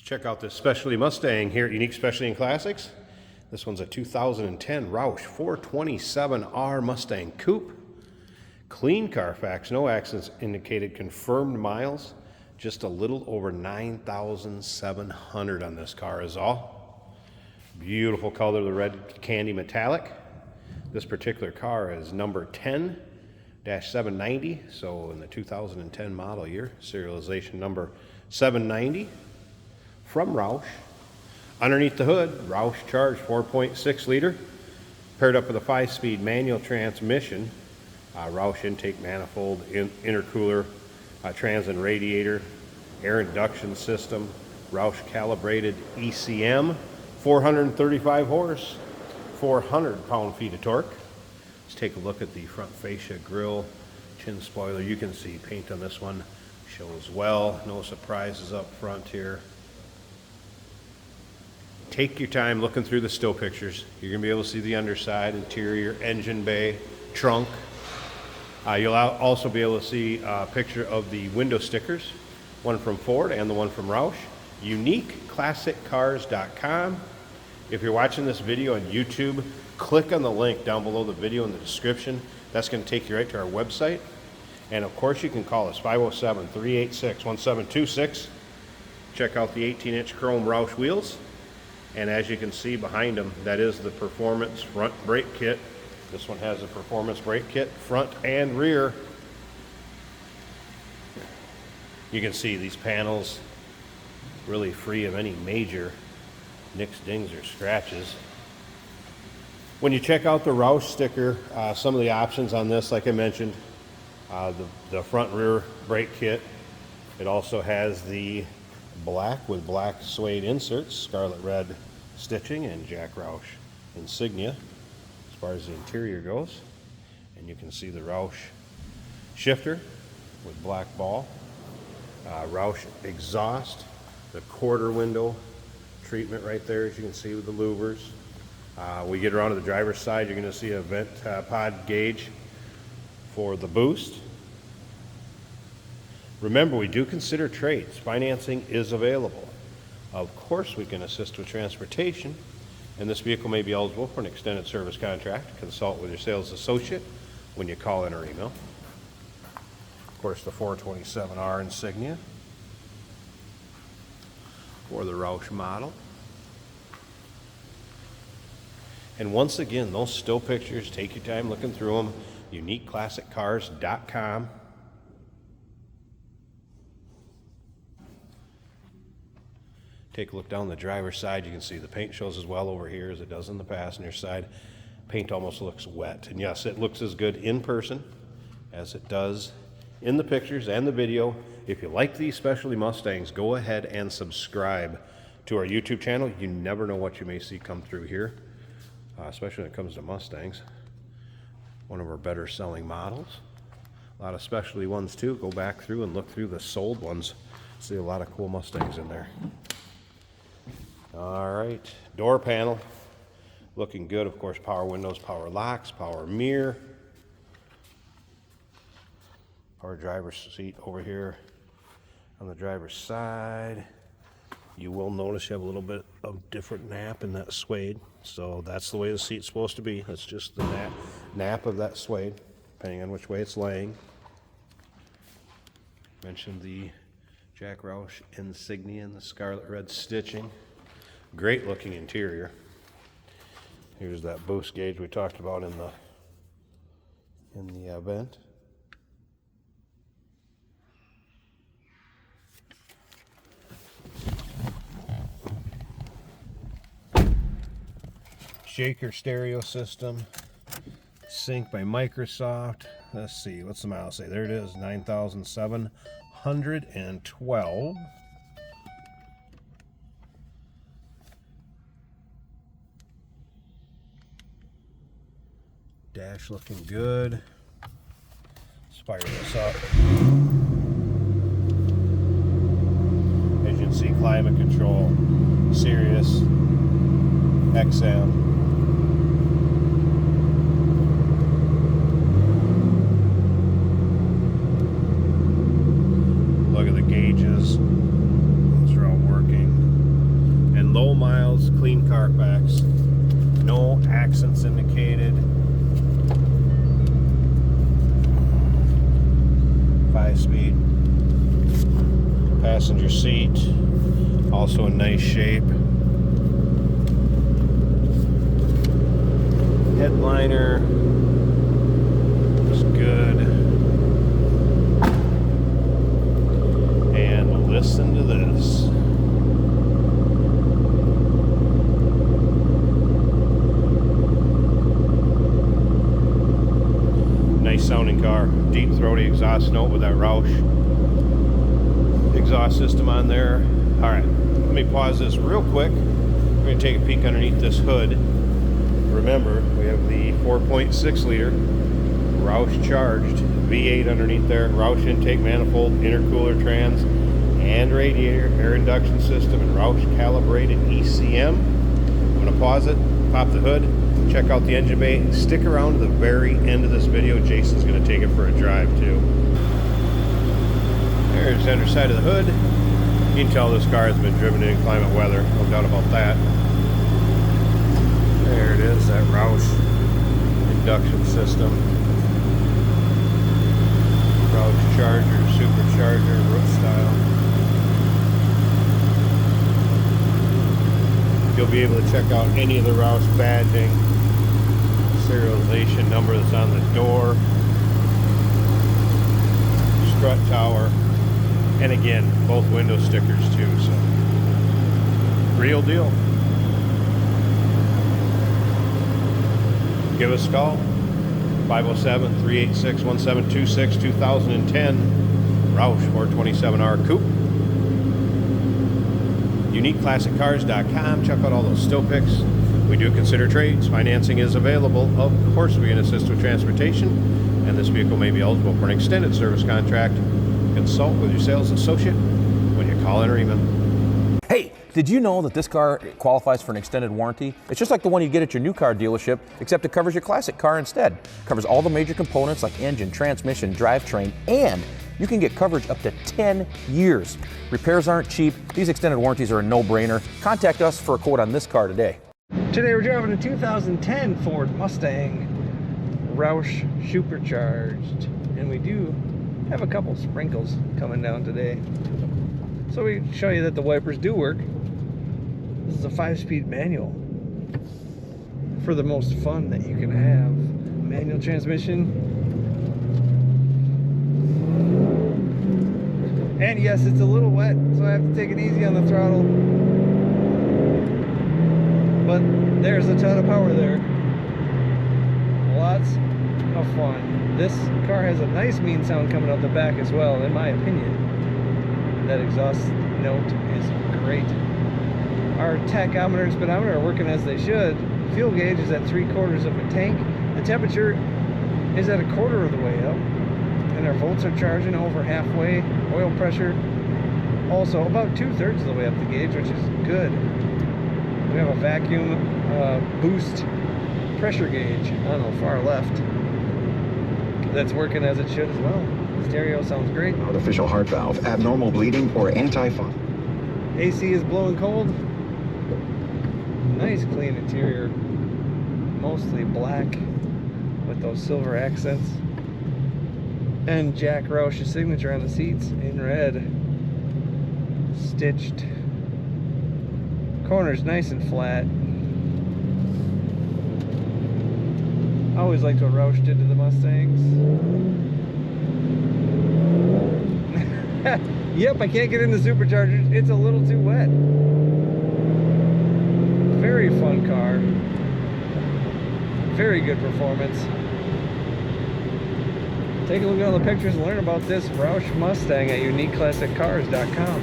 Check out this specialty Mustang here at Unique Specialty and Classics. This one's a 2010 Roush 427R Mustang Coupe. Clean Carfax, no accidents indicated, confirmed miles. Just a little over 9,700 on this car is all. Beautiful color, the red candy metallic. This particular car is number 10-790, so in the 2010 model year, serialization number 790. From Roush. Underneath the hood, Roush Charged 4.6 liter, paired up with a 5-speed manual transmission, Roush intake manifold, intercooler, trans and radiator, air induction system, Roush calibrated ECM, 435 horse, 400 pound-feet of torque. Let's take a look at the front fascia, grille, chin spoiler. You can see paint on this one shows well. No surprises up front here. Take your time looking through the still pictures. You're going to be able to see the underside, interior, engine bay, trunk. You'll also be able to see a picture of the window stickers, one from Ford and the one from Roush. UniqueClassicCars.com. If you're watching this video on YouTube, click on the link down below the video in the description. That's going to take you right to our website. And of course, you can call us 507-386-1726. Check out the 18-inch chrome Roush wheels. And as you can see behind them, that is the performance front brake kit. This one has a performance brake kit, front and rear. You can see these panels really free of any major nicks, dings, or scratches. When you check out the Roush sticker, some of the options on this, like I mentioned, the front and rear brake kit. It also has the black with black suede inserts, scarlet red stitching, and Jack Roush insignia as far as the interior goes. And you can see the Roush shifter with black ball, Roush exhaust, the quarter window treatment right there, as you can see with the louvers. We get around to the driver's side, you're going to see a vent pod gauge for the boost. Remember, we do consider trades. Financing is available. Of course, we can assist with transportation, and this vehicle may be eligible for an extended service contract. Consult with your sales associate when you call in or email. Of course, the 427R insignia for the Roush model. And once again, those still pictures, take your time looking through them. UniqueClassicCars.com. Take a look down the driver's side. You can see the paint shows as well over here as it does on the passenger side. Paint almost looks wet. And yes, it looks as good in person as it does in the pictures and the video. If you like these specialty Mustangs, go ahead and subscribe to our YouTube channel. You never know what you may see come through here, especially when it comes to Mustangs. One of our better selling models. A lot of specialty ones too. Go back through and look through the sold ones. See a lot of cool Mustangs in there. All right, door panel, looking good. Of course, power windows, power locks, power mirror. Power driver's seat over here on the driver's side. You will notice you have a little bit of different nap in that suede. So that's the way the seat's supposed to be. That's just the nap of that suede, depending on which way it's laying. Mentioned the Jack Roush insignia and the scarlet red stitching. Great looking interior. Here's that boost gauge we talked about in the vent. Shaker stereo system. Sync by Microsoft. Let's see, what's the miles say? There it is, 9,712. Dash looking good. Let's fire this up. As you can see, climate control, Sirius, XM. Look at the gauges. Those are all working. passenger seat, also in nice shape. Headliner is good. And listen to this. Nice sounding car. Deep throaty exhaust note with that Roush exhaust system on there. Alright, let me pause this real quick. We're going to take a peek underneath this hood. Remember, we have the 4.6 liter Roush charged V8 underneath there. Roush intake manifold, intercooler trans, and radiator, air induction system, and Roush calibrated ECM. I'm going to pause it, pop the hood, check out the engine bay. Stick around to the very end of this video. Jason's going to take it for a drive too. There's the underside of the hood. You can tell this car has been driven in inclement weather, no doubt about that. There it is, that Roush induction system. Roush Charger, Supercharger, roof style. You'll be able to check out any of the Roush badging, serialization number that's on the door, strut tower, and again, both window stickers too, so real deal. Give us a call, 507-386-1726, 2010 Roush 427R Coupe. UniqueClassicCars.com. Check out all those still pics. We do consider trades. Financing is available. Of course, we can assist with transportation, and this vehicle may be eligible for an extended service contract. Consult with your sales associate when you call in or email. Hey, did you know that this car qualifies for an extended warranty? It's just like the one you get at your new car dealership, except it covers your classic car instead. It covers all the major components like engine, transmission, drivetrain, and you can get coverage up to 10 years. Repairs aren't cheap. These extended warranties are a no-brainer. Contact us for a quote on this car today. Today we're driving a 2010 Ford Mustang Roush Supercharged, and we do have a couple sprinkles coming down today. So we show you that the wipers do work. This is a 5-speed manual for the most fun that you can have. Manual transmission. And yes, it's a little wet, so I have to take it easy on the throttle. But there's a ton of power there. Lots of fun. This car has a nice mean sound coming out the back as well, in my opinion. That exhaust note is great. Our tachometer and speedometer are working as they should. Fuel gauge is at 3/4 of a tank. The temperature is at 1/4 of the way up. And our volts are charging over halfway. Oil pressure also about 2/3 of the way up the gauge, which is good. We have a vacuum boost pressure gauge on the far left. That's working as it should as well. The stereo sounds great. Artificial heart valve, abnormal bleeding, or anti-fun. AC is blowing cold. Nice clean interior. Mostly black with those silver accents. And Jack Roush's signature on the seats in red. Stitched. Corners nice and flat. I always liked what Roush did to the Mustangs. Yep, I can't get in the Superchargers. It's a little too wet. Very fun car. Very good performance. Take a look at all the pictures and learn about this Roush Mustang at UniqueClassicCars.com.